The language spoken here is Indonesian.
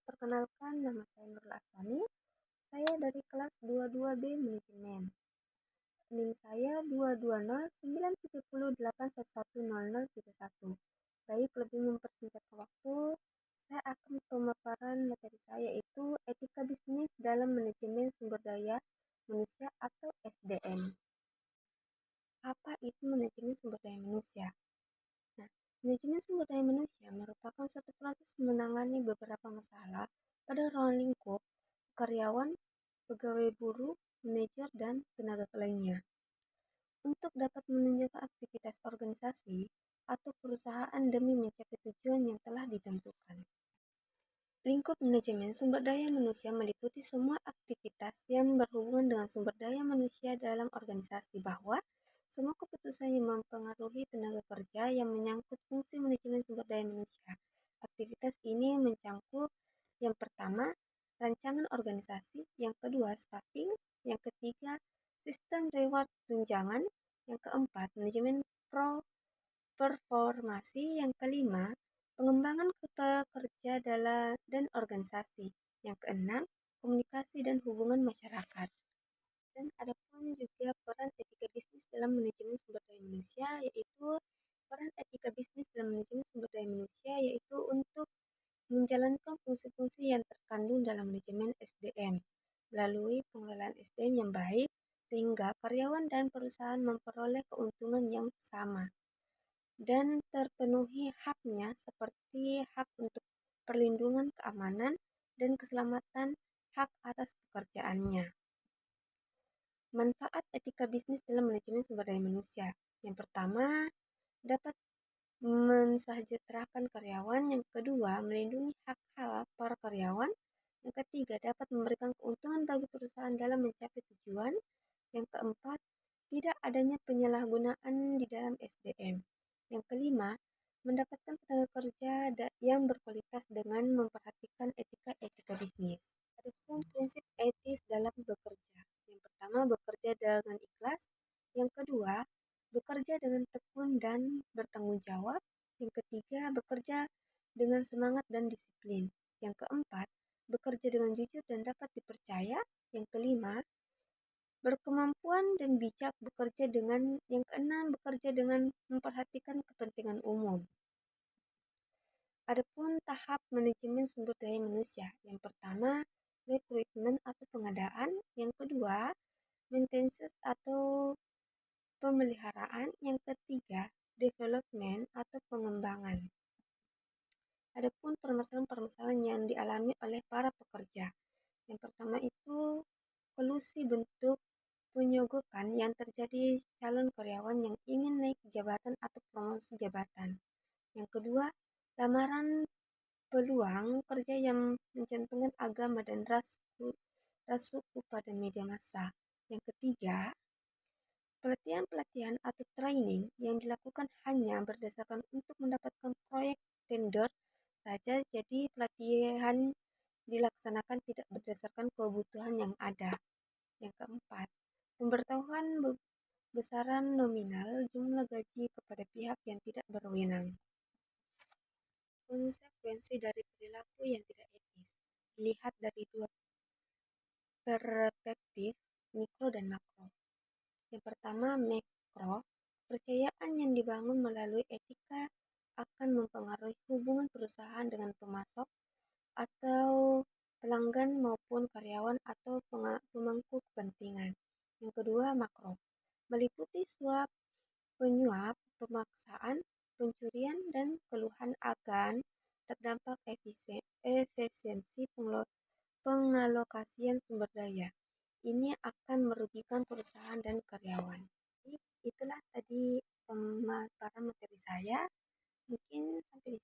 perkenalkan nama saya Nurul Aswani. Saya dari kelas 22B Manajemen. NIM saya 2209081110031. Baik, lebih mempersingkat waktu, saya akan pemaparan materi saya yaitu etika bisnis dalam manajemen sumber daya manusia atau SDM. Apa itu manajemen sumber daya manusia? Nah, manajemen sumber daya manusia merupakan suatu proses menangani beberapa masalah pada ruang lingkup karyawan, pegawai buruh, manajer, dan tenaga lainnya. Untuk dapat menunjukkan aktivitas organisasi atau perusahaan demi mencapai tujuan yang telah ditentukan. Lingkup manajemen sumber daya manusia meliputi semua aktivitas yang berhubungan dengan sumber daya manusia dalam organisasi, bahwa semua keputusan yang mempengaruhi tenaga kerja yang menyangkut fungsi manajemen sumber daya manusia. Aktivitas ini mencangkup yang pertama, rancangan organisasi, yang kedua, staffing, yang ketiga, sistem reward tunjangan, yang keempat, manajemen performasi, yang kelima, pengembangan pekerja dan organisasi, yang keenam, komunikasi dan hubungan masyarakat. Dan ada pun juga peran etika bisnis dalam manajemen sumber daya manusia, yaitu peran etika bisnis dalam manajemen sumber daya manusia yaitu untuk menjalankan fungsi-fungsi yang terkandung dalam manajemen SDM melalui pengelolaan SDM yang baik sehingga karyawan dan perusahaan memperoleh keuntungan yang sama dan terpenuhi haknya seperti hak untuk perlindungan keamanan dan keselamatan, hak atas pekerjaannya. Manfaat etika bisnis dalam manajemen sumber daya manusia. Yang pertama, dapat mensejahterakan karyawan. Yang kedua, melindungi hak-hak para karyawan. Yang ketiga, dapat memberikan keuntungan bagi perusahaan dalam mencapai tujuan. Yang keempat, tidak adanya penyalahgunaan di dalam SDM. Yang kelima, mendapatkan tenaga kerja yang berkualitas dengan memperhatikan etika bisnis. Adapun prinsip etis dalam bekerja. Yang pertama, bekerja dengan ikhlas. Yang kedua, bekerja dengan tekun dan bertanggung jawab. Yang ketiga, bekerja dengan semangat dan disiplin. Yang keempat, bekerja dengan jujur dan dapat dipercaya. Yang kelima, berkemampuan dan bijak bekerja dengan. Yang keenam, bekerja dengan memperhatikan kepentingan umum. Adapun tahap manajemen sumber daya manusia. Yang pertama, rekrutmen atau pengadaan. Yang kedua, maintenance atau pemeliharaan. Yang ketiga, development atau pengembangan. Adapun permasalahan-permasalahan yang dialami oleh para pekerja. Yang pertama itu kolusi bentuk penyogokan yang terjadi calon karyawan yang ingin naik jabatan atau promosi jabatan. Yang kedua, lamaran peluang kerja yang mencantumkan agama dan ras suku pada media massa. Yang ketiga, pelatihan-pelatihan atau training yang dilakukan hanya berdasarkan untuk mendapatkan proyek tender saja, jadi pelatihan dilaksanakan tidak berdasarkan kebutuhan yang ada. Yang keempat, pemberitahuan besaran nominal jumlah gaji kepada pihak yang tidak berwenang. Konsekuensi dari perilaku yang tidak etis dilihat dari dua perspektif, mikro dan makro. Yang pertama, makro, kepercayaan yang dibangun melalui etika akan mempengaruhi hubungan perusahaan dengan pemasok atau pelanggan maupun karyawan atau pemangku kepentingan. Yang kedua, makro, meliputi suap, penyuap, pemaksaan, pencurian, dan keluhan akan terdampak efisiensi pengalokasian sumber daya. Ini akan merugikan perusahaan dan karyawan. Jadi, itulah tadi pemaparan materi saya. Mungkin sampai di